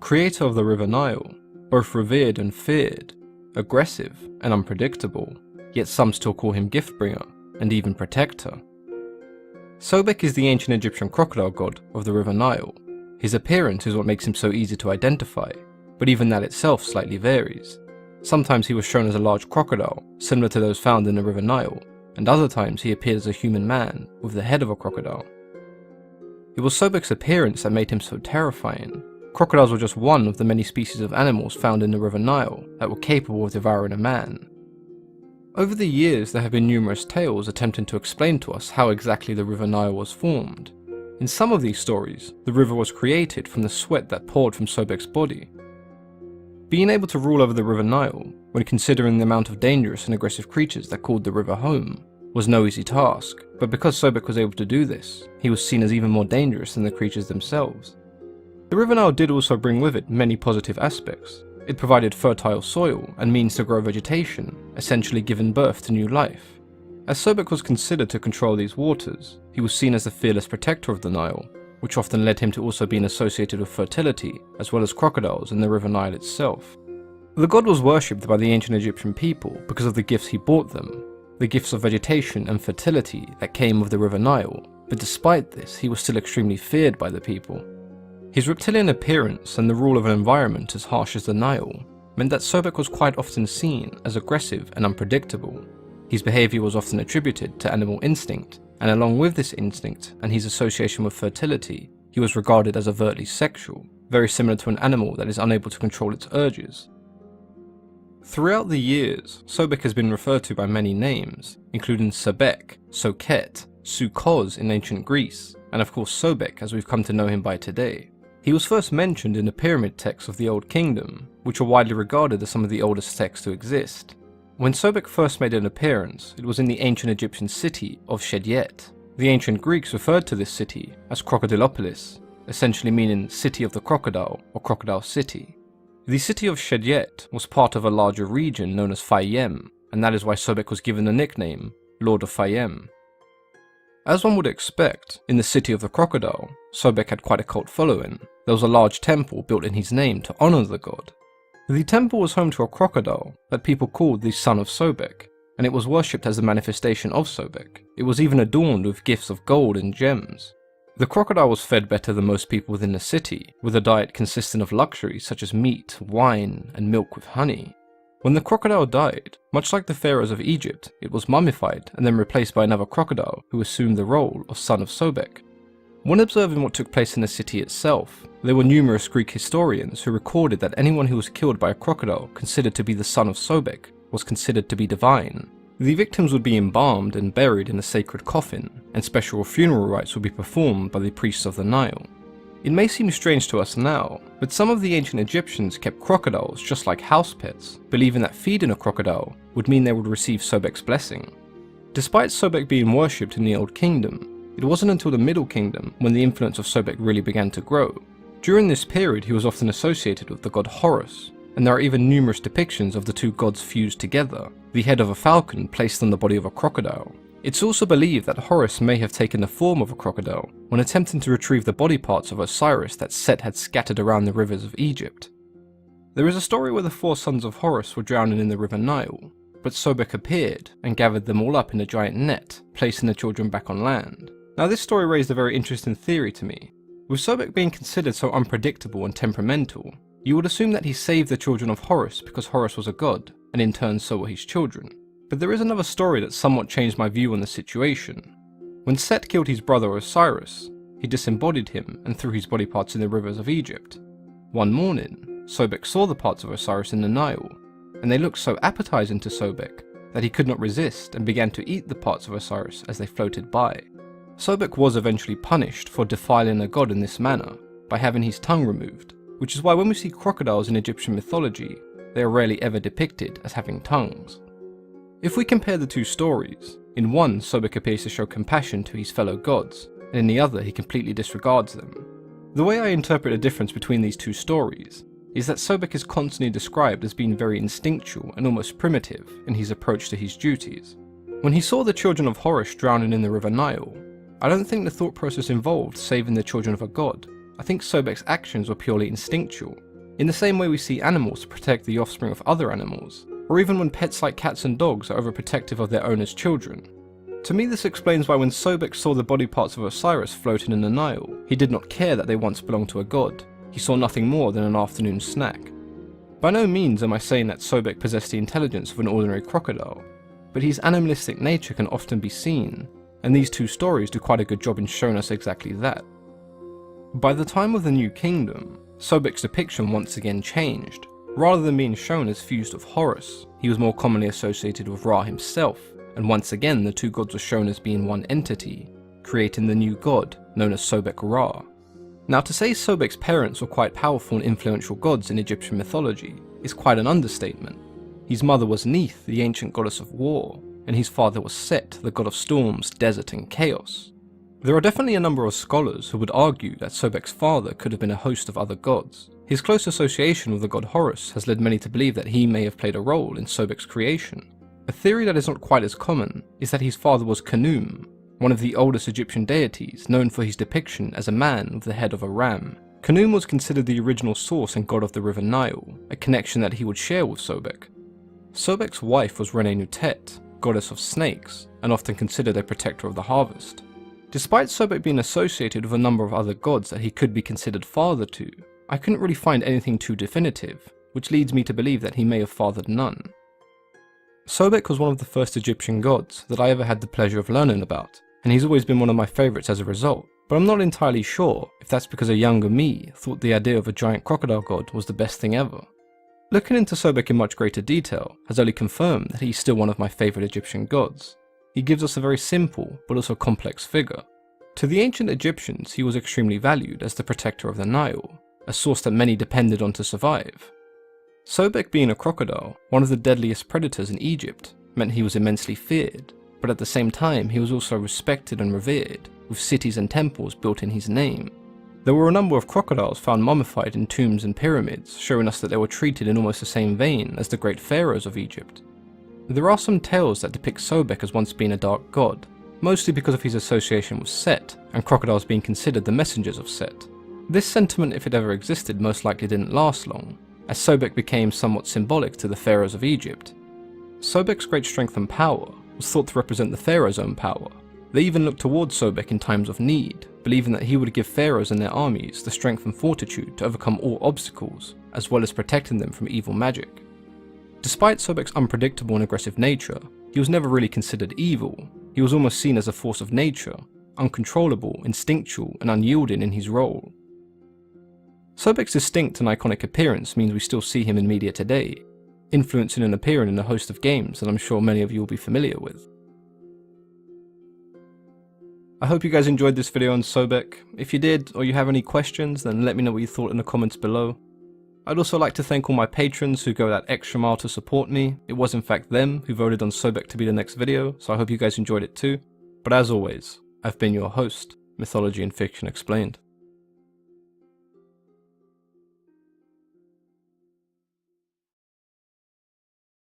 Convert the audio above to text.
creator of the River Nile, both revered and feared, aggressive and unpredictable, yet some still call him gift-bringer and even protector. Sobek is the ancient Egyptian crocodile god of the River Nile. His appearance is what makes him so easy to identify, but even that itself slightly varies. Sometimes he was shown as a large crocodile, similar to those found in the River Nile, and other times he appeared as a human man with the head of a crocodile. It was Sobek's appearance that made him so terrifying. Crocodiles were just one of the many species of animals found in the River Nile that were capable of devouring a man. Over the years there have been numerous tales attempting to explain to us how exactly the River Nile was formed. In some of these stories, the river was created from the sweat that poured from Sobek's body. Being able to rule over the River Nile, when considering the amount of dangerous and aggressive creatures that called the river home, was no easy task, but because Sobek was able to do this, he was seen as even more dangerous than the creatures themselves. The River Nile did also bring with it many positive aspects. It provided fertile soil and means to grow vegetation, essentially giving birth to new life. As Sobek was considered to control these waters, he was seen as the fearless protector of the Nile, which often led him to also being associated with fertility, as well as crocodiles in the River Nile itself. The god was worshipped by the ancient Egyptian people because of the gifts he brought them, the gifts of vegetation and fertility that came with the River Nile, but despite this, he was still extremely feared by the people. His reptilian appearance and the rule of an environment as harsh as the Nile meant that Sobek was quite often seen as aggressive and unpredictable. His behaviour was often attributed to animal instinct, and along with this instinct and his association with fertility, he was regarded as overtly sexual, very similar to an animal that is unable to control its urges. Throughout the years, Sobek has been referred to by many names, including Sobek, Soket, Sukos in ancient Greece, and of course Sobek as we've come to know him by today. He was first mentioned in the pyramid texts of the Old Kingdom, which are widely regarded as some of the oldest texts to exist. When Sobek first made an appearance, it was in the ancient Egyptian city of Shedyet. The ancient Greeks referred to this city as Crocodilopolis, essentially meaning City of the Crocodile or Crocodile City. The city of Shedyet was part of a larger region known as Fayum, and that is why Sobek was given the nickname Lord of Fayum. As one would expect, in the City of the Crocodile, Sobek had quite a cult following. There was a large temple built in his name to honour the god. The temple was home to a crocodile that people called the Son of Sobek, and it was worshipped as a manifestation of Sobek. It was even adorned with gifts of gold and gems. The crocodile was fed better than most people within the city, with a diet consisting of luxuries such as meat, wine, and milk with honey. When the crocodile died, much like the pharaohs of Egypt, it was mummified and then replaced by another crocodile who assumed the role of Son of Sobek. When observing what took place in the city itself, there were numerous Greek historians who recorded that anyone who was killed by a crocodile considered to be the son of Sobek was considered to be divine. The victims would be embalmed and buried in a sacred coffin, and special funeral rites would be performed by the priests of the Nile. It may seem strange to us now, but some of the ancient Egyptians kept crocodiles just like house pets, believing that feeding a crocodile would mean they would receive Sobek's blessing. Despite Sobek being worshipped in the Old Kingdom, it wasn't until the Middle Kingdom when the influence of Sobek really began to grow. During this period he was often associated with the god Horus, and there are even numerous depictions of the two gods fused together, the head of a falcon placed on the body of a crocodile. It's also believed that Horus may have taken the form of a crocodile when attempting to retrieve the body parts of Osiris that Set had scattered around the rivers of Egypt. There is a story where the 4 sons of Horus were drowning in the River Nile, but Sobek appeared and gathered them all up in a giant net, placing the children back on land. Now this story raised a very interesting theory to me. With Sobek being considered so unpredictable and temperamental, you would assume that he saved the children of Horus because Horus was a god, and in turn so were his children. But there is another story that somewhat changed my view on the situation. When Set killed his brother Osiris, he disembodied him and threw his body parts in the rivers of Egypt. One morning, Sobek saw the parts of Osiris in the Nile, and they looked so appetizing to Sobek that he could not resist and began to eat the parts of Osiris as they floated by. Sobek was eventually punished for defiling a god in this manner by having his tongue removed, which is why when we see crocodiles in Egyptian mythology, they are rarely ever depicted as having tongues. If we compare the two stories, in one Sobek appears to show compassion to his fellow gods, and in the other he completely disregards them. The way I interpret the difference between these two stories is that Sobek is constantly described as being very instinctual and almost primitive in his approach to his duties. When he saw the children of Horus drowning in the River Nile, I don't think the thought process involved saving the children of a god. I think Sobek's actions were purely instinctual. in the same way we see animals protect the offspring of other animals, or even when pets like cats and dogs are overprotective of their owners' children. To me, this explains why when Sobek saw the body parts of Osiris floating in the Nile, he did not care that they once belonged to a god. He saw nothing more than an afternoon snack. By no means am I saying that Sobek possessed the intelligence of an ordinary crocodile, but his animalistic nature can often be seen, and these two stories do quite a good job in showing us exactly that. By the time of the New Kingdom, Sobek's depiction once again changed. Rather than being shown as fused with Horus, he was more commonly associated with Ra himself, and once again the two gods were shown as being one entity, creating the new god known as Sobek Ra. Now, to say Sobek's parents were quite powerful and influential gods in Egyptian mythology is quite an understatement. His mother was Neith, the ancient goddess of war, and his father was Set, the god of storms, desert and chaos. There are definitely a number of scholars who would argue that Sobek's father could have been a host of other gods. His close association with the god Horus has led many to believe that he may have played a role in Sobek's creation. A theory that is not quite as common is that his father was Khnum, one of the oldest Egyptian deities known for his depiction as a man with the head of a ram. Khnum was considered the original source and god of the river Nile, a connection that he would share with Sobek. Sobek's wife was Renenutet, goddess of snakes, and often considered a protector of the harvest. Despite Sobek being associated with a number of other gods that he could be considered father to, I couldn't really find anything too definitive, which leads me to believe that he may have fathered none. Sobek was one of the first Egyptian gods that I ever had the pleasure of learning about, and he's always been one of my favourites as a result, but I'm not entirely sure if that's because a younger me thought the idea of a giant crocodile god was the best thing ever. Looking into Sobek in much greater detail has only confirmed that he's still one of my favourite Egyptian gods. He gives us a very simple but also complex figure. To the ancient Egyptians, he was extremely valued as the protector of the Nile, a source that many depended on to survive. Sobek being a crocodile, one of the deadliest predators in Egypt, meant he was immensely feared, but at the same time he was also respected and revered, with cities and temples built in his name. There were a number of crocodiles found mummified in tombs and pyramids, showing us that they were treated in almost the same vein as the great pharaohs of Egypt. There are some tales that depict Sobek as once being a dark god, mostly because of his association with Set, and crocodiles being considered the messengers of Set. This sentiment, if it ever existed, most likely didn't last long, as Sobek became somewhat symbolic to the pharaohs of Egypt. Sobek's great strength and power was thought to represent the pharaoh's own power. They even looked towards Sobek in times of need, believing that he would give pharaohs and their armies the strength and fortitude to overcome all obstacles, as well as protecting them from evil magic. Despite Sobek's unpredictable and aggressive nature, he was never really considered evil. He was almost seen as a force of nature, uncontrollable, instinctual, and unyielding in his role. Sobek's distinct and iconic appearance means we still see him in media today, influencing and appearing in a host of games that I'm sure many of you will be familiar with. I hope you guys enjoyed this video on Sobek. If you did, or you have any questions, then let me know what you thought in the comments below. I'd also like to thank all my patrons who go that extra mile to support me. It was in fact them who voted on Sobek to be the next video, so I hope you guys enjoyed it too. But as always, I've been your host, Mythology and Fiction Explained.